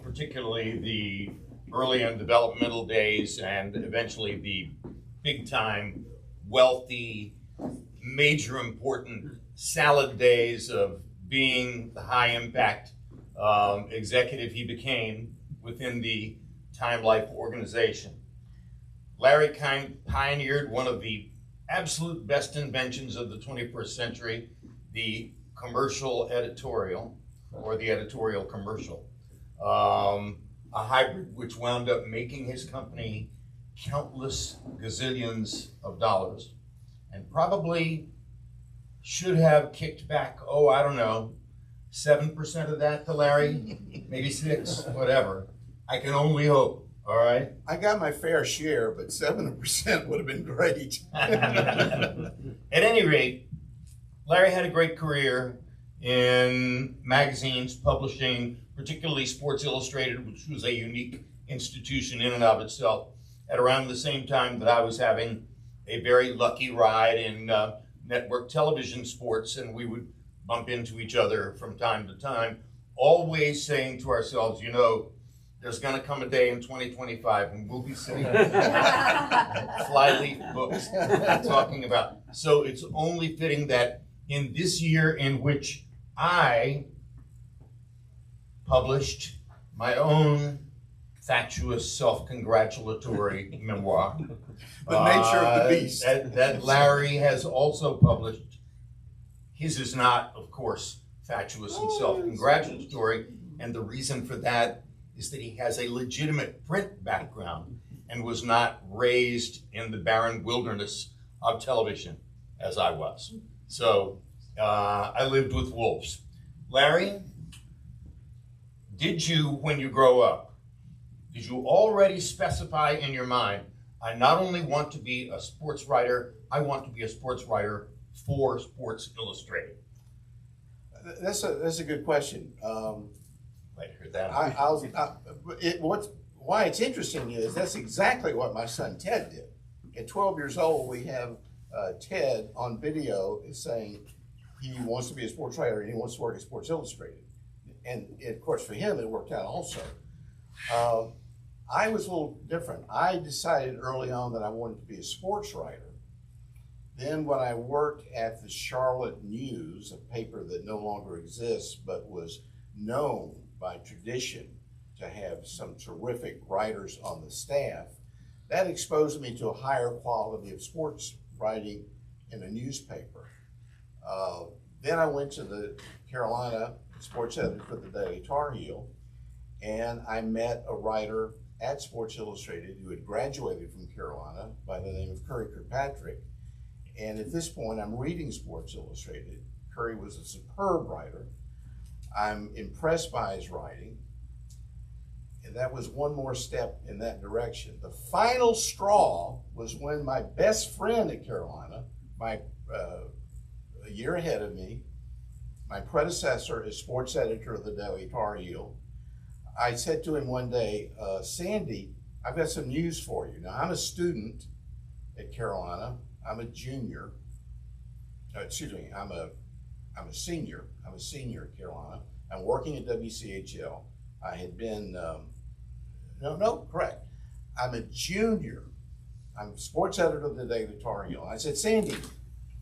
particularly the early and developmental days and eventually the big time, wealthy, major important salad days of being the high impact executive he became within the Time Life organization. Larry pioneered one of the absolute best inventions of the 21st century, the commercial editorial, or the editorial commercial. A hybrid which wound up making his company countless gazillions of dollars, and probably should have kicked back, 7% of that to Larry, maybe 6, whatever. I can only hope. All right. I got my fair share, but 7% would have been great. At any rate, Larry had a great career in magazines, publishing, particularly Sports Illustrated, which was a unique institution in and of itself, at around the same time that I was having a very lucky ride in network television sports, and we would bump into each other from time to time, always saying to ourselves, there's going to come a day in 2025 when we'll be sitting Flyleaf Books talking about. So it's only fitting that in this year in which I published my own fatuous self-congratulatory memoir, The Nature of the Beast, that Larry has also published. His is not, of course, fatuous and self-congratulatory, and the reason for that is that he has a legitimate print background and was not raised in the barren wilderness of television as I was. So I lived with wolves. Larry, did you, when you grow up, did you already specify in your mind, I not only want to be a sports writer, I want to be a sports writer for Sports Illustrated? That's a good question. I heard that. Why it's interesting is that's exactly what my son Ted did. At 12 years old, we have Ted on video saying he wants to be a sports writer and he wants to work at Sports Illustrated. And of course, for him, it worked out also. I was a little different. I decided early on that I wanted to be a sports writer. Then when I worked at the Charlotte News, a paper that no longer exists, but was known by tradition to have some terrific writers on the staff, that exposed me to a higher quality of sports writing in a newspaper. Then I went to the Carolina sports editor for the Daily Tar Heel, and I met a writer at Sports Illustrated who had graduated from Carolina by the name of Curry Kirkpatrick. And at this point, I'm reading Sports Illustrated. Curry was a superb writer. I'm impressed by his writing. And that was one more step in that direction. The final straw was when my best friend at Carolina, a year ahead of me, my predecessor as sports editor of the Daily Tar Heel, I said to him one day, Sandy, I've got some news for you. Now, I'm a student at Carolina. I'm a junior. I'm a senior. I'm a senior at Carolina. I'm working at WCHL. I had been, correct. I'm a junior. I'm sports editor of the Daily Tar Heel. I said, Sandy,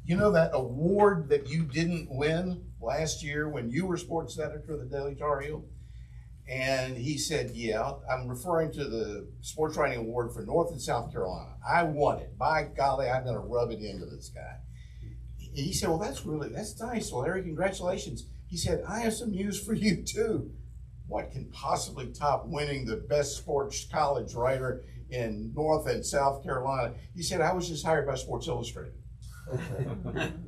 you know that award that you didn't win last year when you were sports editor of the Daily Tar Heel? And he said, yeah, I'm referring to the sports writing award for North and South Carolina. I won it. By golly, I'm going to rub it into this guy. He said, well, that's nice, Larry, congratulations. He said, I have some news for you too. What can possibly top winning the best sports college writer in North and South Carolina? He said, I was just hired by Sports Illustrated.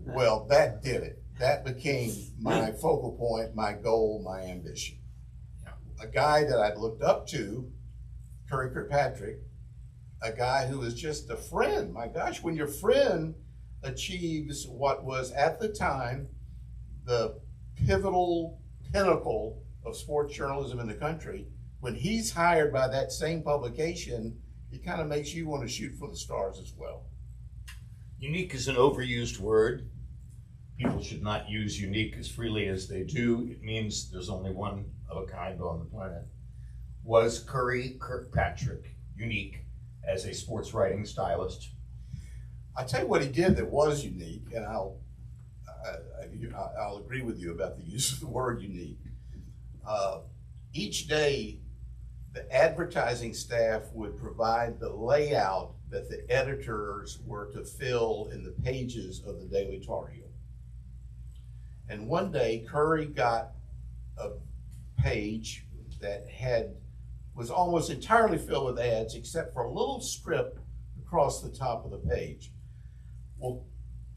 Well, that did it. That became my focal point, my goal, my ambition. A guy that I'd looked up to, Curry Kirkpatrick, a guy who was just a friend. My gosh, when your friend achieves what was at the time the pivotal pinnacle of sports journalism in the country, when he's hired by that same publication, it kind of makes you want to shoot for the stars as well. Unique is an overused word. people should not use unique as freely as they do. It means there's only one of a kind on the planet. Was Curry Kirkpatrick unique as a sports writing stylist? I tell you what he did that was unique, and I'll agree with you about the use of the word unique. Each day, the advertising staff would provide the layout that the editors were to fill in the pages of the Daily Tar Heel. And one day, Curry got a page that was almost entirely filled with ads, except for a little strip across the top of the page. Well,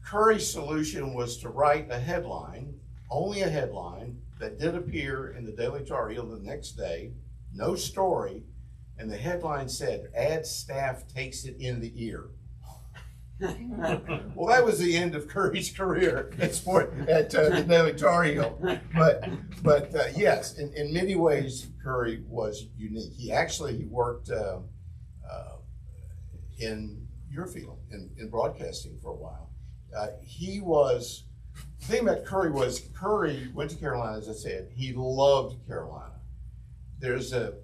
Curry's solution was to write a headline, only a headline, that did appear in the Daily Tar Heel the next day, no story, and the headline said, "Ad staff takes it in the ear." Well, that was the end of Curry's career at the Daily Tar Heel. But yes, in many ways, Curry was unique. He worked in your field, in broadcasting for a while. The thing about Curry was Curry went to Carolina, as I said. He loved Carolina. There's a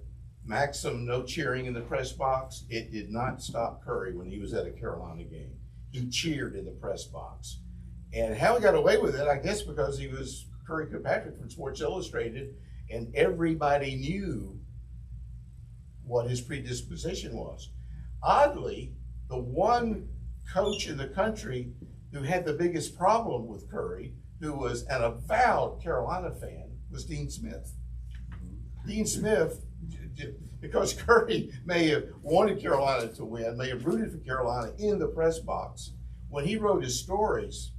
maxim, no cheering in the press box. It did not stop Curry when he was at a Carolina game. He cheered in the press box. And how he got away with it, I guess because he was Curry Kirkpatrick from Sports Illustrated, and everybody knew what his predisposition was. Oddly, the one coach in the country who had the biggest problem with Curry, who was an avowed Carolina fan, was Dean Smith. Dean Smith, because Curry may have wanted Carolina to win, may have rooted for Carolina in the press box, when he wrote his stories,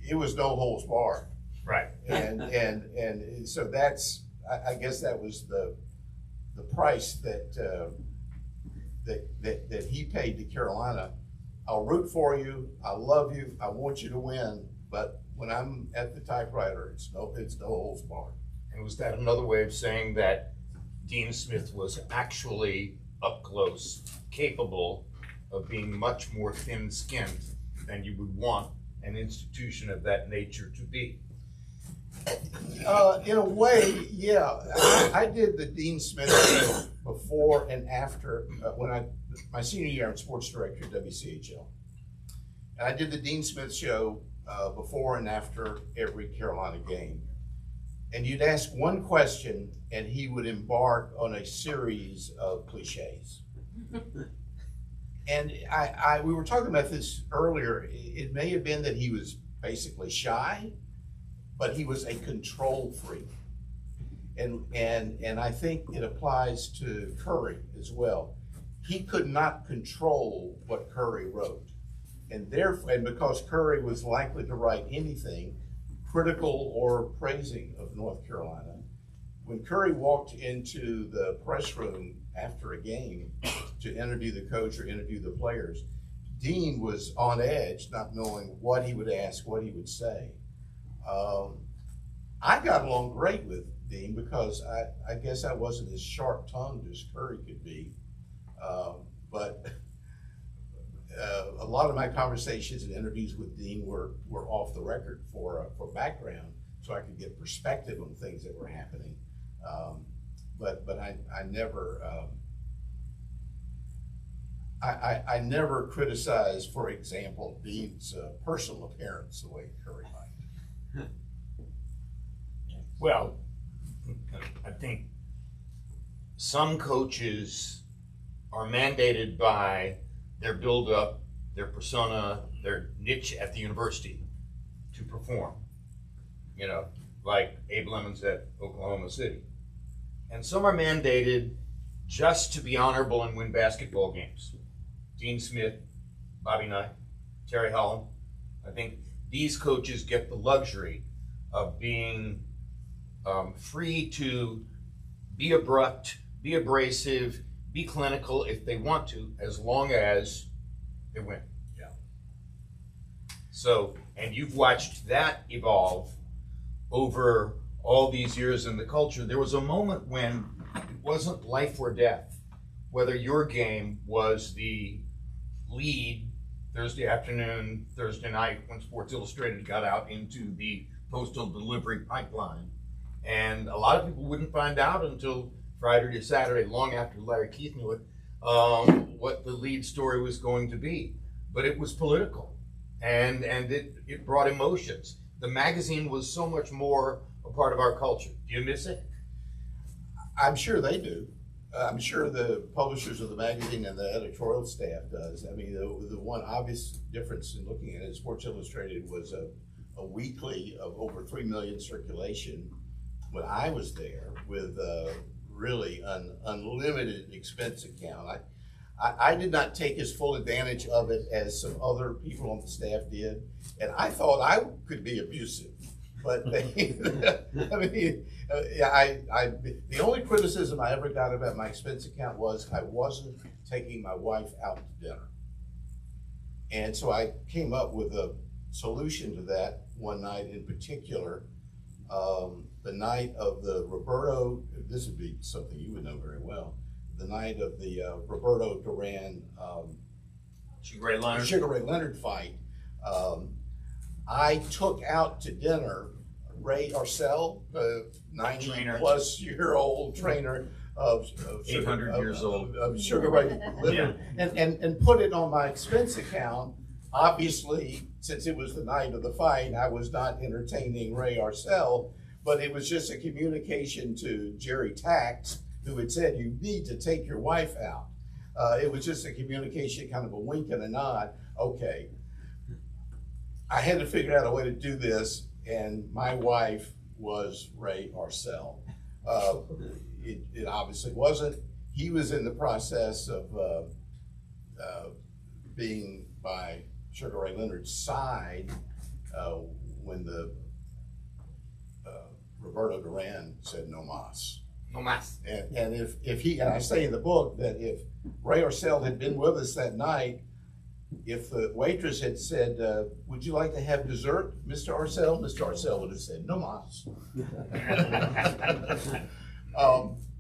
it was no holds barred. Right. And so that's, I guess that was the price that he paid to Carolina. I'll root for you. I love you. I want you to win. But when I'm at the typewriter, it's no holds barred. And was that another way of saying that Dean Smith was actually up close, capable of being much more thin-skinned than you would want an institution of that nature to be? In a way, yeah. I did the Dean Smith show before and after my senior year. I'm sports director at WCHL, and I did the Dean Smith show before and after every Carolina game. And you'd ask one question, and he would embark on a series of cliches. And we were talking about this earlier. It may have been that he was basically shy, but he was a control freak. And I think it applies to Curry as well. He could not control what Curry wrote. And because Curry was likely to write anything, critical or praising of North Carolina, when Curry walked into the press room after a game to interview the coach or interview the players, Dean was on edge, not knowing what he would ask, what he would say. I got along great with Dean because I guess I wasn't as sharp-tongued as Curry could be. But a lot of my conversations and interviews with Dean were off the record for background, so I could get perspective on things that were happening. But I I never criticized, for example, Dean's personal appearance the way Curry might. Well, I think some coaches are mandated by their build-up, their persona, their niche at the university to perform, like Abe Lemons at Oklahoma City. And some are mandated just to be honorable and win basketball games. Dean Smith, Bobby Knight, Terry Holland. I think these coaches get the luxury of being free to be abrupt, be abrasive, be clinical if they want to, as long as they win. Yeah. So, and you've watched that evolve over all these years in the culture. There was a moment when it wasn't life or death, whether your game was the lead Thursday afternoon, Thursday night, when Sports Illustrated got out into the postal delivery pipeline. And a lot of people wouldn't find out until Friday to Saturday, long after Larry Keith knew it, what the lead story was going to be. But it was political, and it brought emotions. The magazine was so much more a part of our culture. Do you miss it? I'm sure they do. I'm sure the publishers of the magazine and the editorial staff does. I mean, the one obvious difference in looking at it, Sports Illustrated was a weekly of over 3 million circulation when I was there, with really an unlimited expense account. I did not take as full advantage of it as some other people on the staff did, and I thought I could be abusive. But they, I mean, the only criticism I ever got about my expense account was I wasn't taking my wife out to dinner. And so I came up with a solution to that one night in particular. The night of the Roberto, this would be something you would know very well, the night of the Roberto Duran Sugar Ray Leonard fight. I took out to dinner Ray Arcell, a 90-plus-year-old trainer of 800 years old of Sugar Ray Leonard, and put it on my expense account. Obviously, since it was the night of the fight, I was not entertaining Ray Arcell, but it was just a communication to Jerry Tax, who had said, you need to take your wife out. It was just a communication, kind of a wink and a nod. Okay. I had to figure out a way to do this, and my wife was Ray Arcell. It obviously wasn't. He was in the process of being by Sugar Ray Leonard's side when the Roberto Duran said no mas. No mas. And if he, and I say in the book that if Ray Arcell had been with us that night, if the waitress had said, would you like to have dessert, Mr. Arcell? Mr. Arcell would have said, no mas.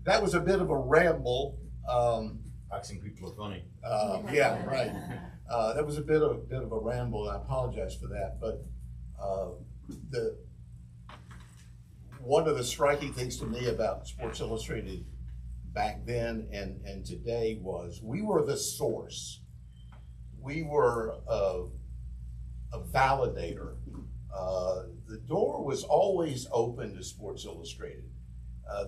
That was a bit of a ramble. Boxing people are funny. Yeah, right. That was a bit of a ramble, and I apologize for that. But one of the striking things to me about Sports Illustrated back then and today was we were the source. We were a validator. The door was always open to Sports Illustrated.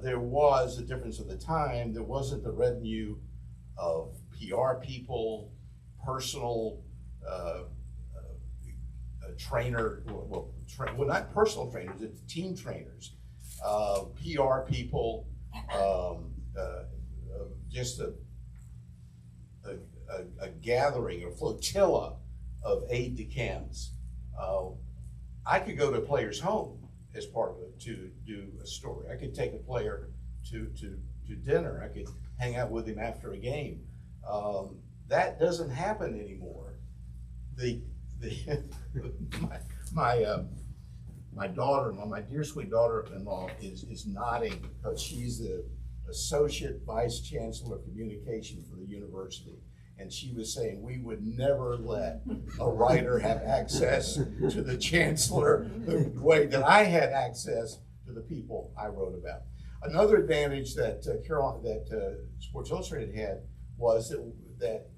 There was a difference of the time. There wasn't the retinue of PR people, personal trainer, well, not personal trainers, it's team trainers, PR people, just a gathering, a flotilla of aide-de-camps. I could go to a player's home as part of it to do a story. I could take a player to dinner. I could hang out with him after a game. That doesn't happen anymore. My daughter-in-law, my dear sweet daughter-in-law is nodding because she's the Associate Vice Chancellor of Communication for the university. And she was saying we would never let a writer have access to the chancellor the way that I had access to the people I wrote about. Another advantage that Sports Illustrated had was that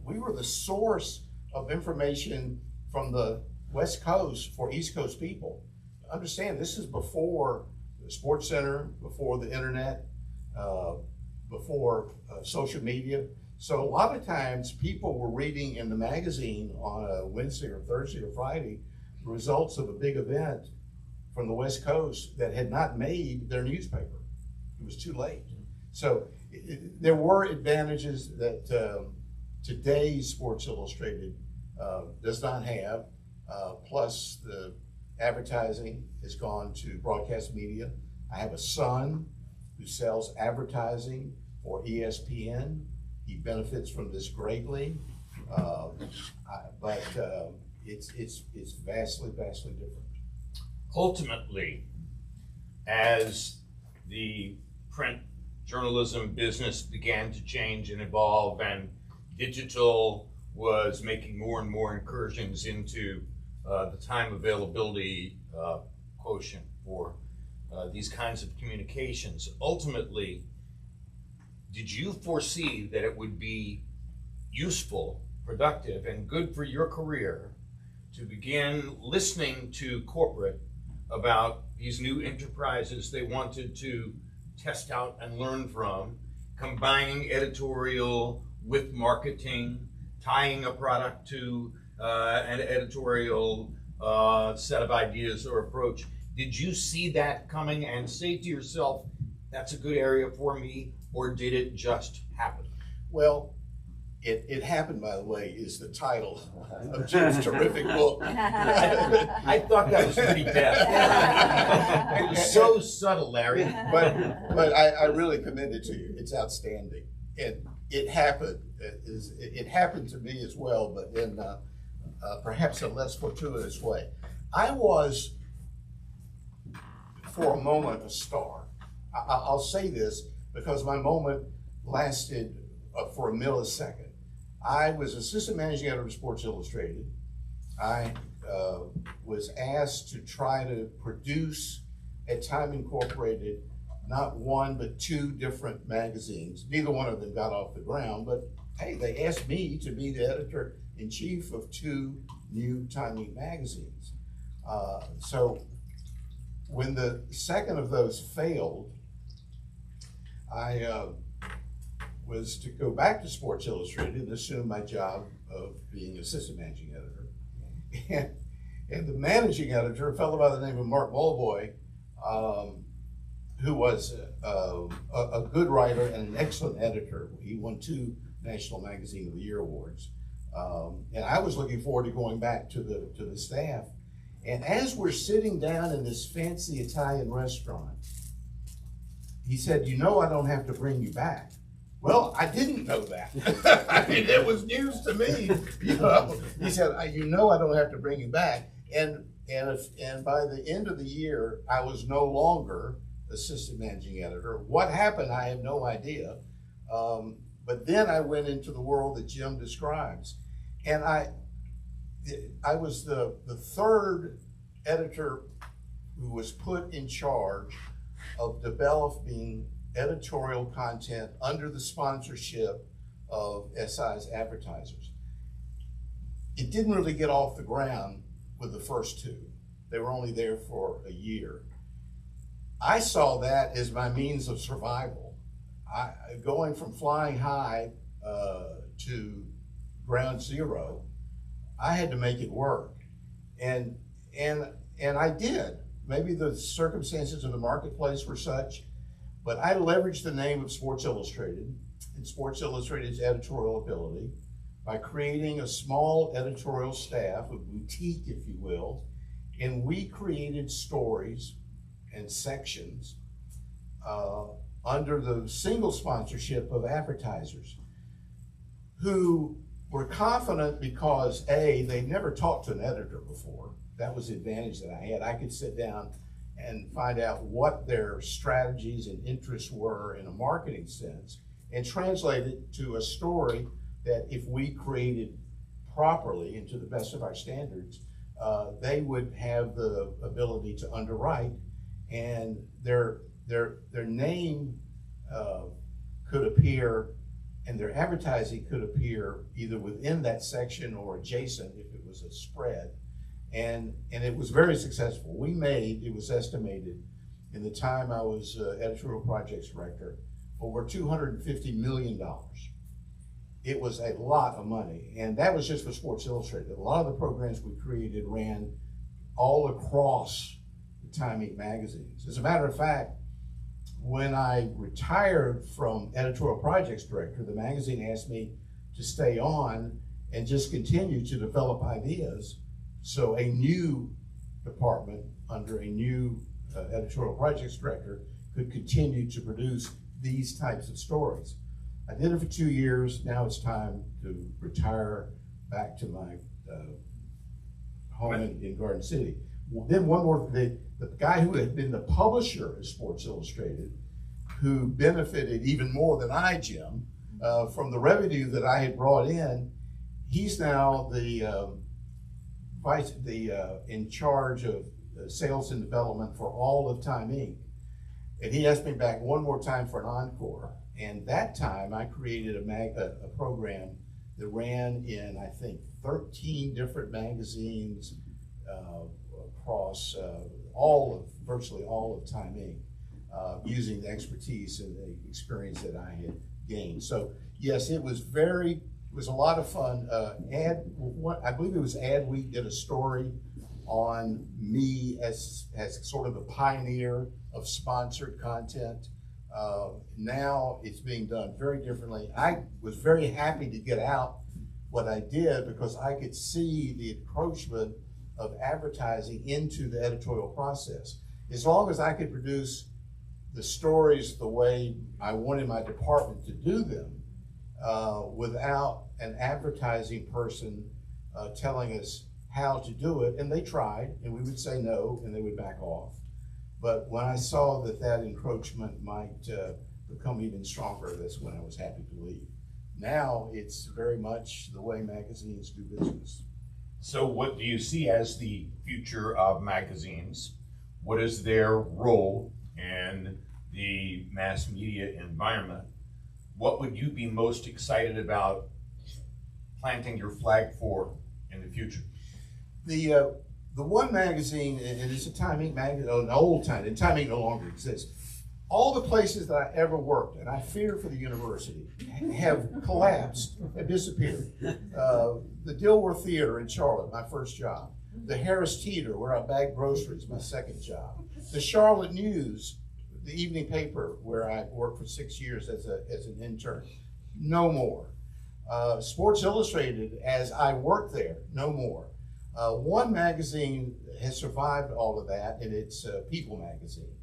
we were the source of information from the West Coast for East Coast people. Understand, this is before the Sports Center, before the internet, before social media. So a lot of times people were reading in the magazine on a Wednesday or Thursday or Friday the results of a big event from the West Coast that had not made their newspaper. It was too late. So there were advantages that today's Sports Illustrated does not have. Plus the advertising has gone to broadcast media. I have a son who sells advertising for ESPN. He benefits from this greatly, but it's vastly different. Ultimately, as the print journalism business began to change and evolve, and digital was making more and more incursions into the time availability quotient for these kinds of communications. Ultimately, did you foresee that it would be useful, productive, and good for your career to begin listening to corporate about these new enterprises they wanted to test out and learn from, combining editorial with marketing, tying a product to an editorial set of ideas or approach? Did you see that coming and say to yourself, that's a good area for me, or did it just happen? Well, it happened, by the way, is the title of Jim's terrific book. I thought that was pretty deft. It was so subtle, Larry. But I really commend it to you. It's outstanding. It happened. It happened to me as well, but in perhaps a less fortuitous way. I was, for a moment, a star. I'll say this because my moment lasted for a millisecond. I was assistant managing editor of Sports Illustrated. I was asked to try to produce at Time Incorporated not one but two different magazines. Neither one of them got off the ground, but hey, they asked me to be the editor-in-chief of two new Time magazines. So when the second of those failed, I was to go back to Sports Illustrated and assume my job of being assistant managing editor. And the managing editor, a fellow by the name of Mark Mulboy, who was a good writer and an excellent editor. He won 2 National Magazine of the Year awards. And I was looking forward to going back to the staff. And as we're sitting down in this fancy Italian restaurant, he said, "You know I don't have to bring you back." Well, I didn't know that. I mean, it was news to me. You know, he said, "You know I don't have to bring you back." And by the end of the year, I was no longer assistant managing editor. What happened, I have no idea. But then I went into the world that Jim describes. And I was the third editor who was put in charge of developing editorial content under the sponsorship of SI's advertisers. It didn't really get off the ground with the first 2. They were only there for a year. I saw that as my means of survival. Going from flying high to ground zero, I had to make it work. And I did. Maybe the circumstances of the marketplace were such, but I leveraged the name of Sports Illustrated and Sports Illustrated's editorial ability by creating a small editorial staff, a boutique, if you will, and we created stories and sections under the single sponsorship of advertisers who were confident because A, they'd never talked to an editor before. That was the advantage that I had. I could sit down and find out what their strategies and interests were in a marketing sense and translate it to a story that if we created properly and to the best of our standards, they would have the ability to underwrite, and their name could appear and their advertising could appear either within that section or adjacent if it was a spread. And it was very successful. We made, it was estimated, in the time I was editorial projects director, over $250 million. It was a lot of money, and that was just for Sports Illustrated. A lot of the programs we created ran all across the Time Inc. magazines. As a matter of fact, when I retired from editorial projects director, the magazine asked me to stay on and just continue to develop ideas. So a new department under a new editorial projects director could continue to produce these types of stories. I did it for 2 years. Now it's time to retire back to my home in Garden City. Then one more, the guy who had been the publisher of Sports Illustrated, who benefited even more than I, Jim, from the revenue that I had brought in, he's now in charge of sales and development for all of Time Inc. And he asked me back one more time for an encore. And that time I created a program that ran in, I think, 13 different magazines across virtually all of Time Inc. Using the expertise and the experience that I had gained. So yes, it was a lot of fun. I believe it was Adweek did a story on me as sort of the pioneer of sponsored content. Now it's being done very differently. I was very happy to get out what I did because I could see the encroachment of advertising into the editorial process. As long as I could produce the stories the way I wanted my department to do them, without an advertising person telling us how to do it, and they tried, and we would say no, and they would back off. But when I saw that encroachment might become even stronger, that's when I was happy to leave. Now it's very much the way magazines do business. So what do you see as the future of magazines? What is their role in the mass media environment? What would you be most excited about planting your flag for in the future? The one magazine, and it's a Time Inc. magazine, an old time, and Time Inc. no longer exists. All the places that I ever worked, and I fear for the university, have collapsed, have disappeared. The Dilworth Theater in Charlotte, my first job. The Harris Teeter, where I bagged groceries, my second job. The Charlotte News, the evening paper, where I worked for 6 years as an intern. No more. Sports Illustrated, as I worked there, no more. One magazine has survived all of that, and it's People magazine.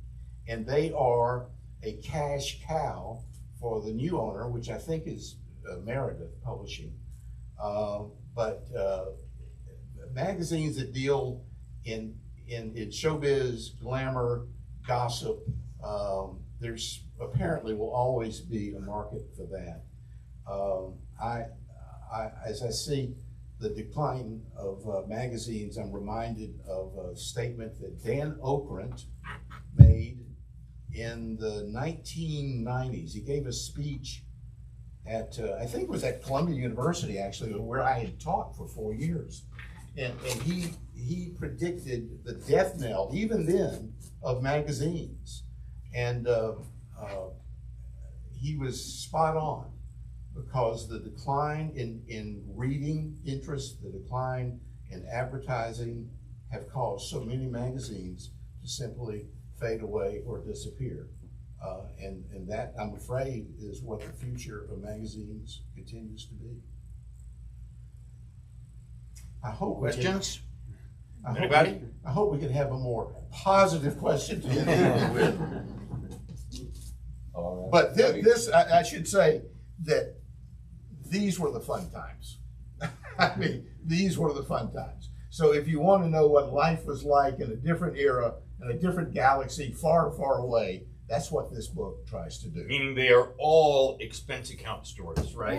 And they are a cash cow for the new owner, which I think is Meredith Publishing. But magazines that deal in showbiz, glamour, gossip, there's apparently will always be a market for that. As I see the decline of magazines, I'm reminded of a statement that Dan Okrent made in the 1990s. He gave a speech at, I think it was at Columbia University actually, where I had taught for 4 years. And he predicted the death knell, even then, of magazines. And he was spot on, because the decline in reading interest, the decline in advertising have caused so many magazines to simply fade away or disappear. And that, I'm afraid, is what the future of magazines continues to be. I hope Questions? Anybody? I hope we can have a more positive question to end with. But I should say that these were the fun times. I mean, these were the fun times. So if you want to know what life was like in a different era, in a different galaxy, far, far away, that's what this book tries to do. Meaning they are all expense account stories, right?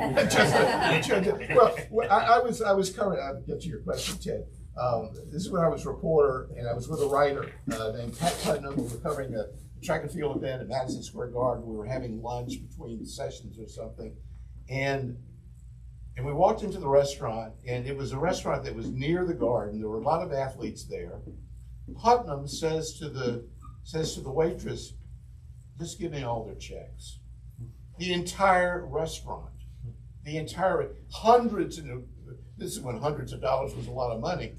Well, I was covering, I'll get to your question, Ted. This is when I was a reporter, and I was with a writer named Pat Putnam. We were covering a track and field event at Madison Square Garden. We were having lunch between sessions or something. And we walked into the restaurant, and it was a restaurant that was near the garden. There were a lot of athletes there. Putnam says to the waitress, "Just give me all their checks." The entire restaurant, hundreds, this is when hundreds of dollars was a lot of money.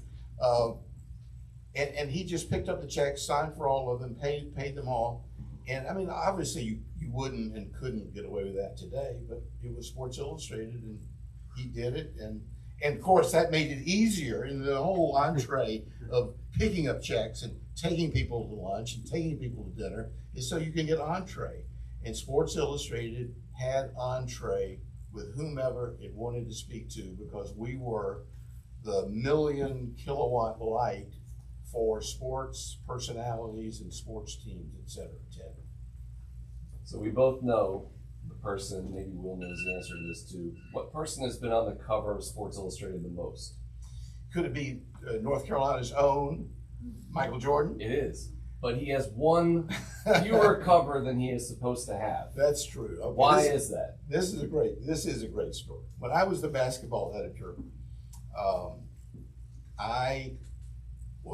And he just picked up the checks, signed for all of them, paid them all. And I mean, obviously you wouldn't and couldn't get away with that today, but it was Sports Illustrated, and he did it. And of course that made it easier in the whole entree of picking up checks and taking people to lunch and taking people to dinner, is so you can get entree. And Sports Illustrated had entree with whomever it wanted to speak to, because we were the 1,000,000 kilowatt light for sports personalities and sports teams, et cetera, Ted. So we both know the person, maybe Will knows the answer to this too, what person has been on the cover of Sports Illustrated the most? Could it be North Carolina's own Michael Jordan? It is. But he has one fewer cover than he is supposed to have. That's true. Okay, Why is that? This is a great story. When I was the basketball editor,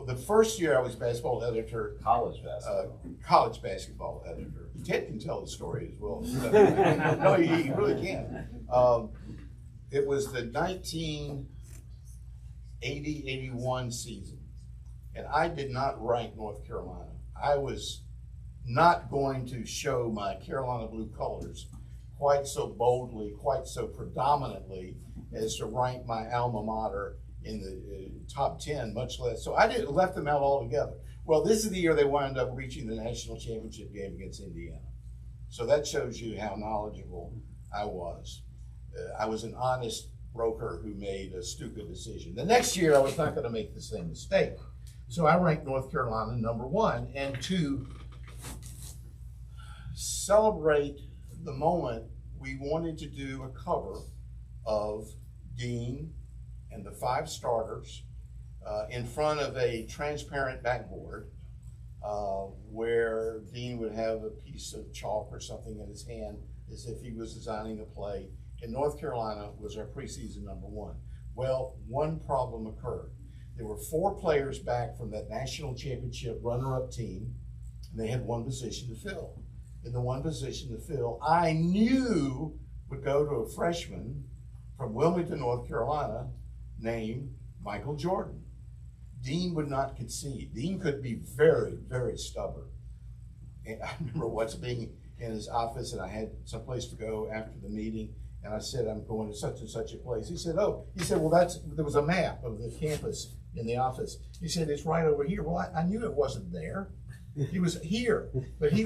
the first year I was basketball editor, College basketball. college basketball editor. Ted can tell the story as well. No, he really can. It was the 1980-81 season, and I did not rank North Carolina. I was not going to show my Carolina blue colors quite so boldly, quite so predominantly as to rank my alma mater in the top 10, much less. So I left them out altogether. Well, this is the year they wound up reaching the national championship game against Indiana. So that shows you how knowledgeable I was. I was an honest broker who made a stupid decision. The next year, I was not going to make the same mistake. So I ranked North Carolina #1, and to celebrate the moment, we wanted to do a cover of Dean and the 5 starters in front of a transparent backboard where Dean would have a piece of chalk or something in his hand as if he was designing a play. And North Carolina was our preseason #1. Well, one problem occurred. There were 4 players back from that national championship runner-up team, and they had one position to fill. And the one position to fill, I knew would go to a freshman from Wilmington, North Carolina, named Michael Jordan. Dean would not concede. Dean could be very, very stubborn. And I remember once being in his office, and I had someplace to go after the meeting, and I said, I'm going to such and such a place. He said, well, there was a map of the campus in the office. He said, it's right over here. Well, I knew it wasn't there. He was here, but he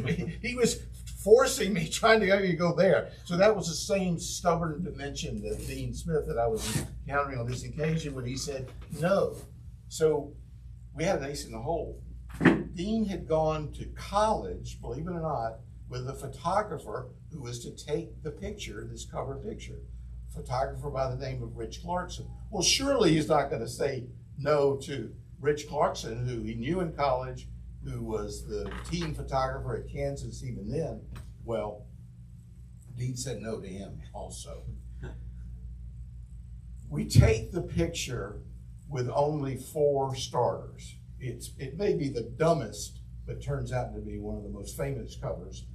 was forcing me, trying to get me to go there. So that was the same stubborn dimension that Dean Smith that I was encountering on this occasion when he said no. So we had an ace in the hole. Dean had gone to college, believe it or not, with a photographer who was to take the picture, this cover picture. A photographer by the name of Rich Clarkson. Well, surely he's not going to say no to Rich Clarkson, who he knew in college, who was the team photographer at Kansas even then. Well, Dean said no to him also. We take the picture with only 4 starters. It may be the dumbest, but turns out to be one of the most famous covers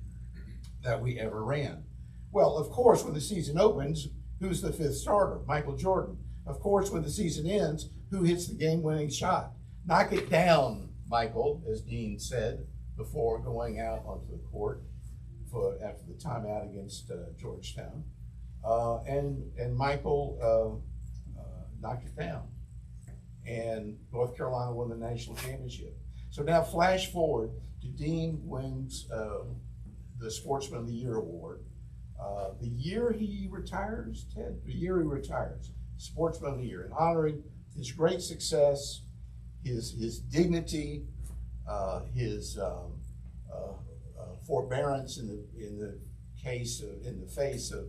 that we ever ran. Well, of course, when the season opens, who's the 5th starter? Michael Jordan. Of course, when the season ends, who hits the game-winning shot? Knock it down, Michael, as Dean said before going out onto the court after the timeout against Georgetown. And Michael knocked it down. And North Carolina won the national championship. So now flash forward to Dean wins the Sportsman of the Year award. The year he retires, Ted, Sportsman of the Year, and honoring his great success, his dignity, his forbearance in the face of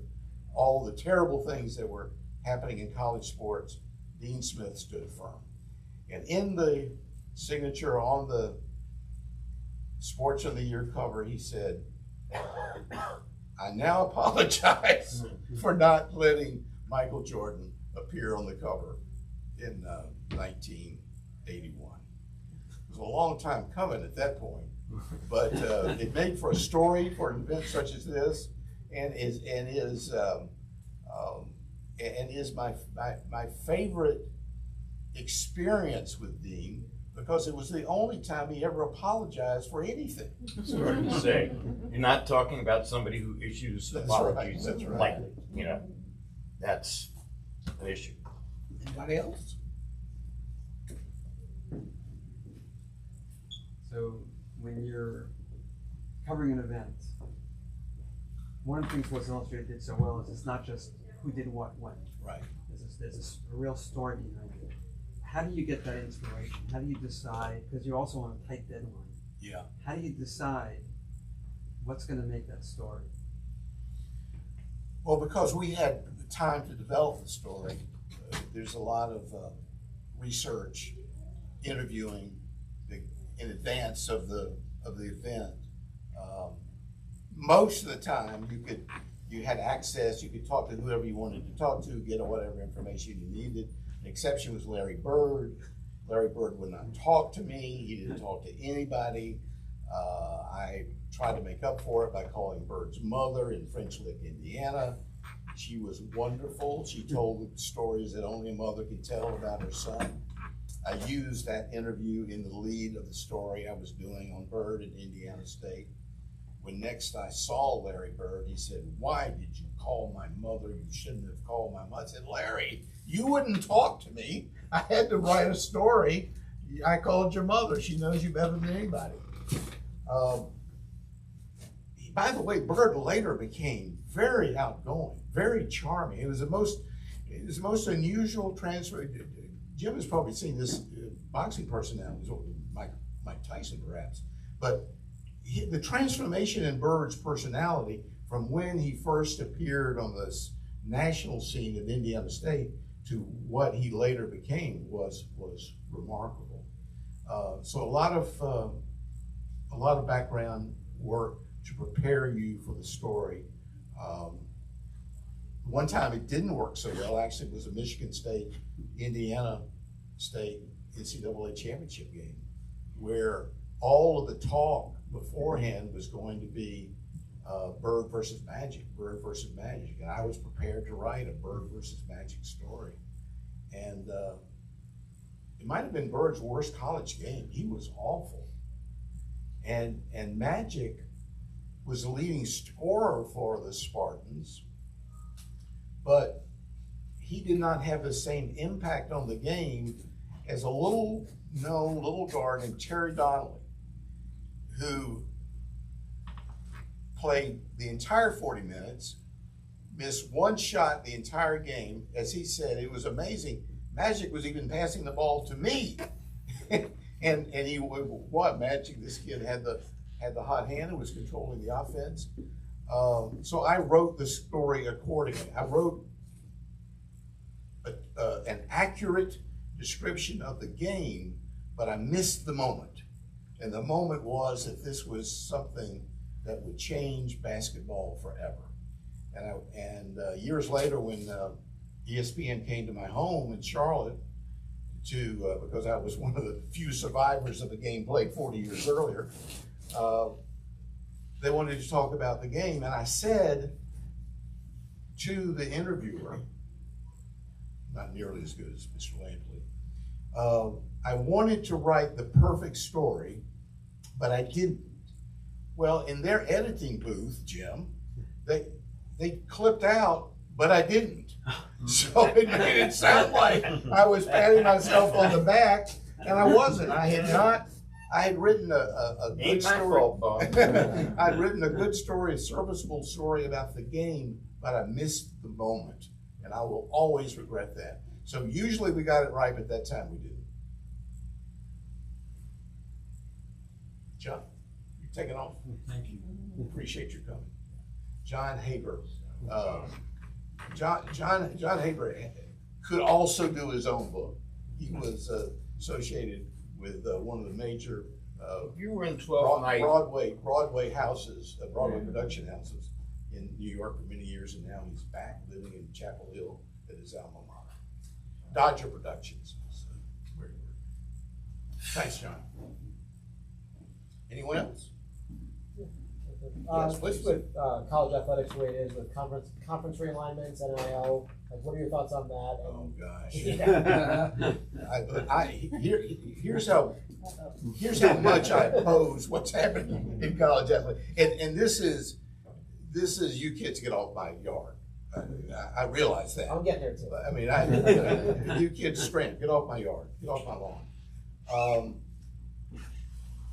all the terrible things that were happening in college sports. Dean Smith stood firm. And in the signature on the Sports of the Year cover, he said, I now apologize for not letting Michael Jordan appear on the cover in 1981. It was a long time coming at that point, but it made for a story for an event such as this, and is my favorite experience with Dean, because it was the only time he ever apologized for anything. Sorry to say, you're not talking about somebody who issues apologies lightly. You know, that's an issue. Anybody else? So when you're covering an event, one of the things Sports Illustrated did so well is it's not just who did what when. Right. There's a real story behind it. How do you get that inspiration? How do you decide, because you're also on a tight deadline. Yeah. How do you decide what's going to make that story? Well, because we had the time to develop the story, there's a lot of research, interviewing in advance of the event. Most of the time, you had access. You could talk to whoever you wanted to talk to, get whatever information you needed. The exception was Larry Bird. Larry Bird would not talk to me. He didn't talk to anybody. I tried to make up for it by calling Bird's mother in French Lick, Indiana. She was wonderful. She told stories that only a mother could tell about her son. I used that interview in the lead of the story I was doing on Bird at Indiana State. When next I saw Larry Bird, he said, "Why did you call my mother? You shouldn't have called my mother." I said, "Larry, you wouldn't talk to me. I had to write a story. I called your mother. She knows you better than anybody." By the way, Bird later became very outgoing, very charming. It was the most unusual transfer. Jim has probably seen this boxing personalities, or Mike Tyson perhaps, but the transformation in Bird's personality from when he first appeared on this national scene at Indiana State to what he later became was remarkable. So a lot of background work to prepare you for the story. One time it didn't work so well. Actually, it was a Michigan State, Indiana State NCAA championship game, where all of the talk beforehand was going to be Bird versus Magic, and I was prepared to write a Bird versus Magic story. And it might have been Bird's worst college game. He was awful. And Magic was the leading scorer for the Spartans, but he did not have the same impact on the game as a little guard named Terry Donnelly, who played the entire 40 minutes, missed one shot the entire game. As he said, it was amazing. Magic was even passing the ball to me. and he, what, Magic, this kid had the hot hand and was controlling the offense. So I wrote the story accordingly. I wrote an accurate description of the game, but I missed the moment. And the moment was that this was something that would change basketball forever. And years later, when ESPN came to my home in Charlotte, because I was one of the few survivors of a game played 40 years earlier, they wanted to talk about the game. And I said to the interviewer, not nearly as good as Mr. Lampley, I wanted to write the perfect story, but I didn't. Well, in their editing booth, Jim, they clipped out, but I didn't. So it made it sound like I was patting myself on the back, and I wasn't. I had written a good story. I'd written a good story, a serviceable story about the game, but I missed the moment, and I will always regret that. So usually we got it right, but that time we didn't. John, you're taking off. Thank you. Appreciate your coming. John Haber. John Haber could also do his own book. He was associated with one of the major You were in 12 Night. Broadway houses, Broadway production houses in New York for many years, and now he's back living in Chapel Hill at his alma mater. Dodger Productions. Where you were. Thanks, John. Anyone else? Yes, just with college athletics, the way it is with conference realignments, NIL, like what are your thoughts on that? Oh gosh. Yeah. Here's how much I oppose what's happening in college athletics, and this is you kids get off my yard. I realize that. I'm getting there too. I mean, you kids scram, get off my yard, get off my lawn.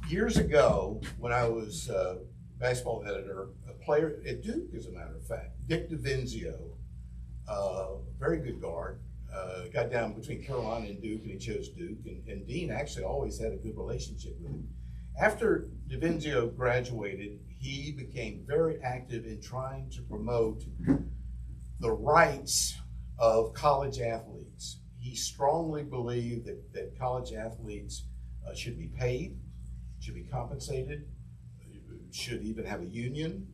Years ago, when I was basketball editor, a player at Duke, as a matter of fact, Dick DiVinzio, very good guard, got down between Carolina and Duke, and he chose Duke, and Dean actually always had a good relationship with him. After DiVinzio graduated, he became very active in trying to promote the rights of college athletes. He strongly believed that college athletes should be paid, should be compensated, should even have a union.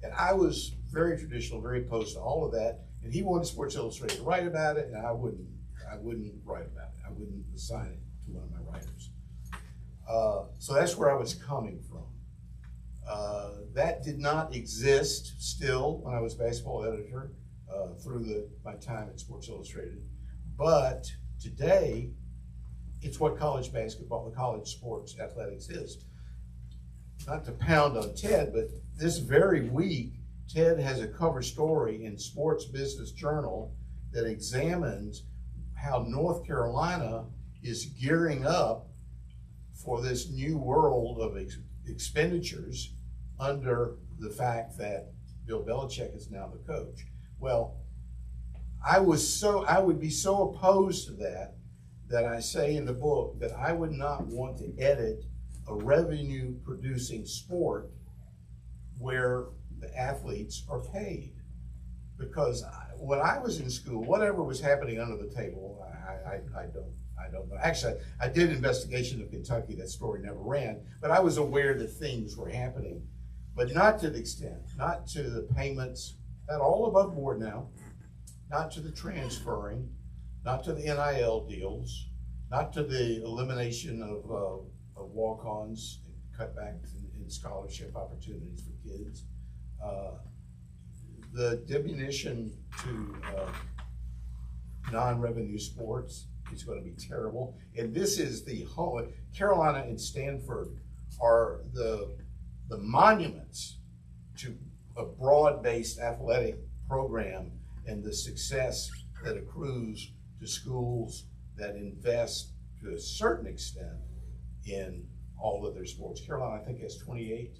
And I was very traditional, very opposed to all of that. And he wanted Sports Illustrated to write about it, and I wouldn't write about it. I wouldn't assign it to one of my writers. So that's where I was coming from. That did not exist still when I was basketball editor through my time at Sports Illustrated. But today, it's what college basketball, college sports athletics is. Not to pound on Ted, but this very week, Ted has a cover story in Sports Business Journal that examines how North Carolina is gearing up for this new world of expenditures under the fact that Bill Belichick is now the coach. Well, I would be so opposed to that I say in the book that I would not want to edit a revenue producing sport where the athletes are paid. Because when I was in school, whatever was happening under the table, I don't know. Actually, I did an investigation of Kentucky. That story never ran, but I was aware that things were happening, but not to the extent, not to the payments, that all above board now, not to the transferring, not to the NIL deals, not to the elimination of walk-ons and cutbacks in scholarship opportunities for kids. The diminution to non-revenue sports is going to be terrible. And this is the whole, Carolina and Stanford are the monuments to a broad-based athletic program and the success that accrues to schools that invest to a certain extent in all of their sports. Carolina, I think, has 28.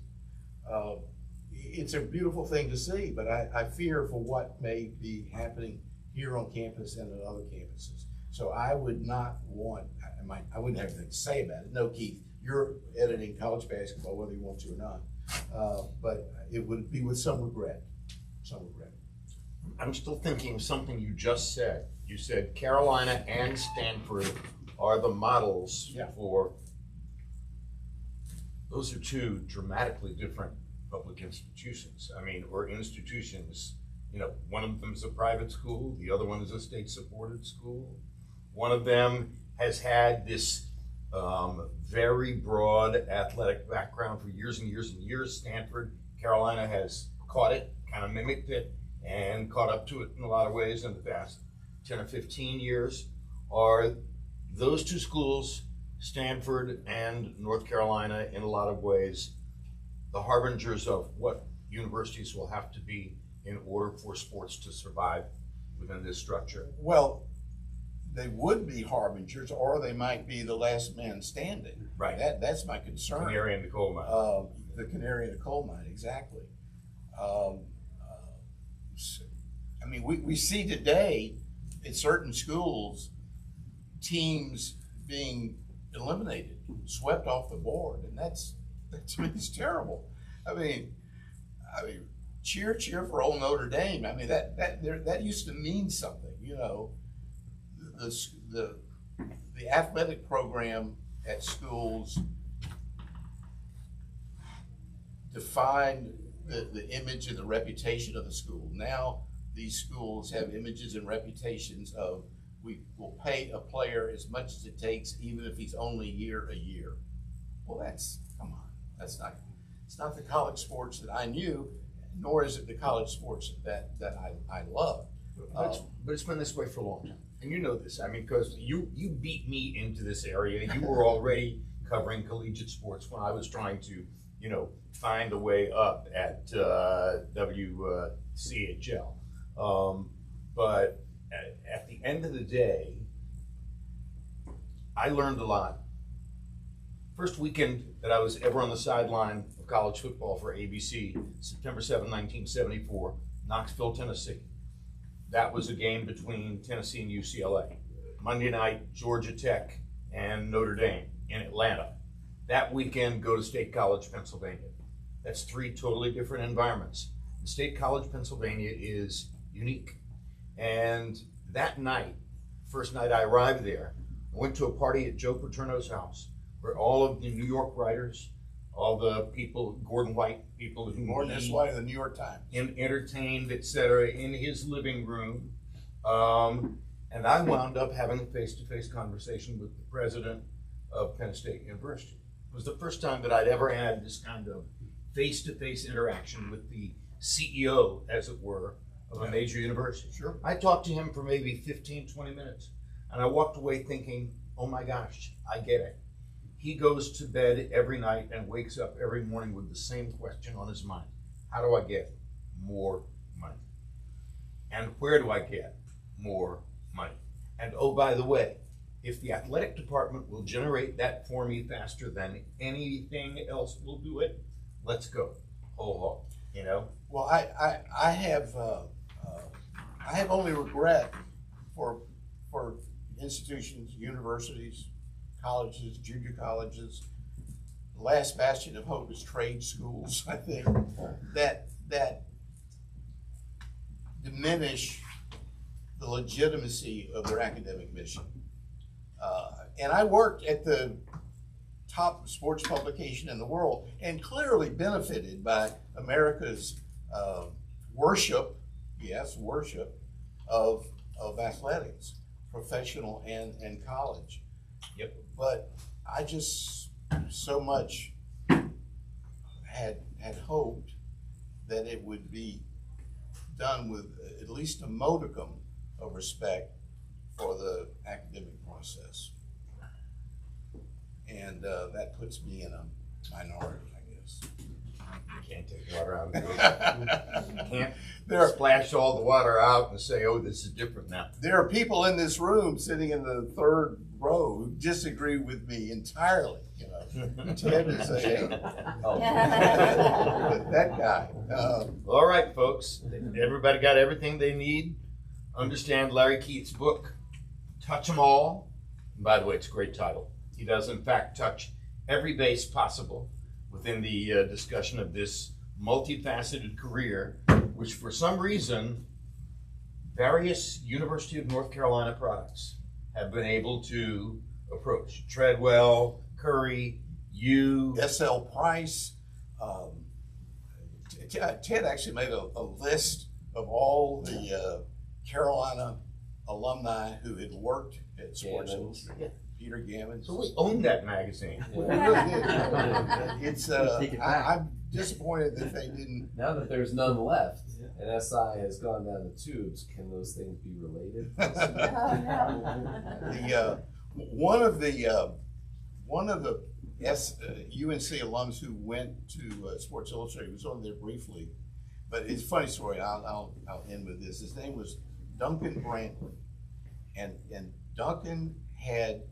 It's a beautiful thing to see, but I fear for what may be happening here on campus and at other campuses. So I would not want, I wouldn't have anything to say about it. No, Keith, you're editing college basketball, whether you want to or not. But it would be with some regret, some regret. I'm still thinking of something you just said. You said Carolina and Stanford are the models for, those are two dramatically different public institutions. I mean, or institutions, you know, one of them is a private school, the other one is a state-supported school. One of them has had this very broad athletic background for years and years and years. Stanford, Carolina has caught it, kind of mimicked it, and caught up to it in a lot of ways in the past 10 or 15 years. Are those two schools, Stanford and North Carolina, in a lot of ways, the harbingers of what universities will have to be in order for sports to survive within this structure? Well, they would be harbingers, or they might be the last man standing. Right. That's my concern. Canary in the coal mine. The canary in the coal mine, exactly. I mean, we see today in certain schools teams being eliminated, swept off the board, and that's to me is terrible. I mean, cheer for old Notre Dame. I mean, that used to mean something, you know. The athletic program at schools defined the image and the reputation of the school. Now these schools have images and reputations of, we will pay a player as much as it takes, even if he's only here a year. Well, come on, it's not the college sports that I knew, nor is it the college sports that I love. But it's been this way for a long time. And you know this, I mean, because you beat me into this area. You were already covering collegiate sports when I was trying to, you know, find a way up at WCHL. But at the end of the day, I learned a lot. First weekend that I was ever on the sideline of college football for ABC, September 7, 1974, Knoxville, Tennessee. That was a game between Tennessee and UCLA. Monday night, Georgia Tech and Notre Dame in Atlanta. That weekend, go to State College, Pennsylvania. That's three totally different environments. State College, Pennsylvania is unique. And that night, first night I arrived there, I went to a party at Joe Paterno's house where all of the New York writers, all the people, Gordon White people who More than that's why the New York Times. entertained, etc., in his living room. And I wound up having a face-to-face conversation with the president of Penn State University. It was the first time that I'd ever had this kind of face-to-face interaction with the CEO, as it were, of a major university. Sure. I talked to him for maybe 15, 20 minutes, and I walked away thinking, oh my gosh, I get it. He goes to bed every night and wakes up every morning with the same question on his mind. How do I get more money? And where do I get more money? And oh, by the way, if the athletic department will generate that for me faster than anything else will do it, let's go. Ho, you know? Well, I have only regret for institutions, universities, colleges, junior colleges. The last bastion of hope is trade schools, I think, that diminish the legitimacy of their academic mission. And I worked at the top sports publication in the world and clearly benefited by America's worship of athletics, professional and college. Yep. But I just so much had hoped that it would be done with at least a modicum of respect for the academic process. And that puts me in a minority, I guess. You can't take water out of the You can't There are, splash all the water out and say, oh, this is different now. there are people in this room sitting in the third row who disagree with me entirely. You know, Ted is that guy. All right, folks. Everybody got everything they need. Understand Larry Keith's book, Touch 'Em All. And by the way, it's a great title. He does, in fact, touch every base possible within the discussion of this multifaceted career, which for some reason, various University of North Carolina products have been able to approach. Treadwell, Curry, you. S.L. Price. Ted actually made a list of all the Carolina alumni who had worked at Sports Illustrated. Peter Gammons. So we own that magazine. We really did. It's I'm disappointed that they didn't. Now that there's none left, and SI has gone down the tubes, can those things be related? One of the UNC alums who went to Sports Illustrated was on there briefly, but it's a funny story. I'll end with this. His name was Duncan Brantley, and Duncan had,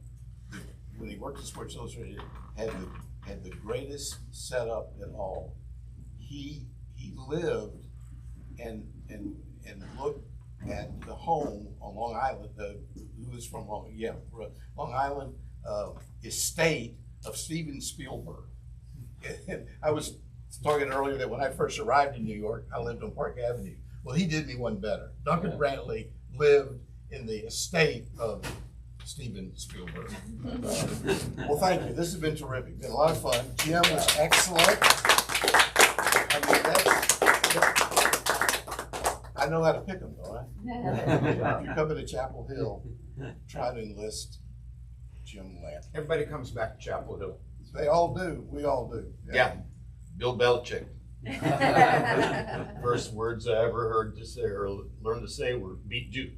when he worked at Sports Illustrated, had the greatest setup at all. He lived and looked at the home on Long Island. Who was from Long Island estate of Steven Spielberg. And I was talking earlier that when I first arrived in New York, I lived on Park Avenue. Well, he did me one better. Duncan Brantley lived in the estate of Steven Spielberg. Well, thank you. This has been terrific. It's been a lot of fun. Jim was excellent. I know how to pick them, though, right? If you come into Chapel Hill, try to enlist Jim Lampley. Everybody comes back to Chapel Hill. They all do. We all do. Yeah. Bill Belichick. First words I ever heard to say or learned to say were "beat you."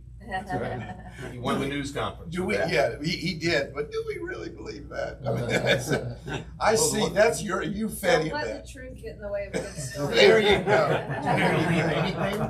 He won the news conference. Do we? Yeah, he did. But do we really believe that? I mean, I see. That's you fed him Don't let that. the truth get in the way of a good story. There you go. Anything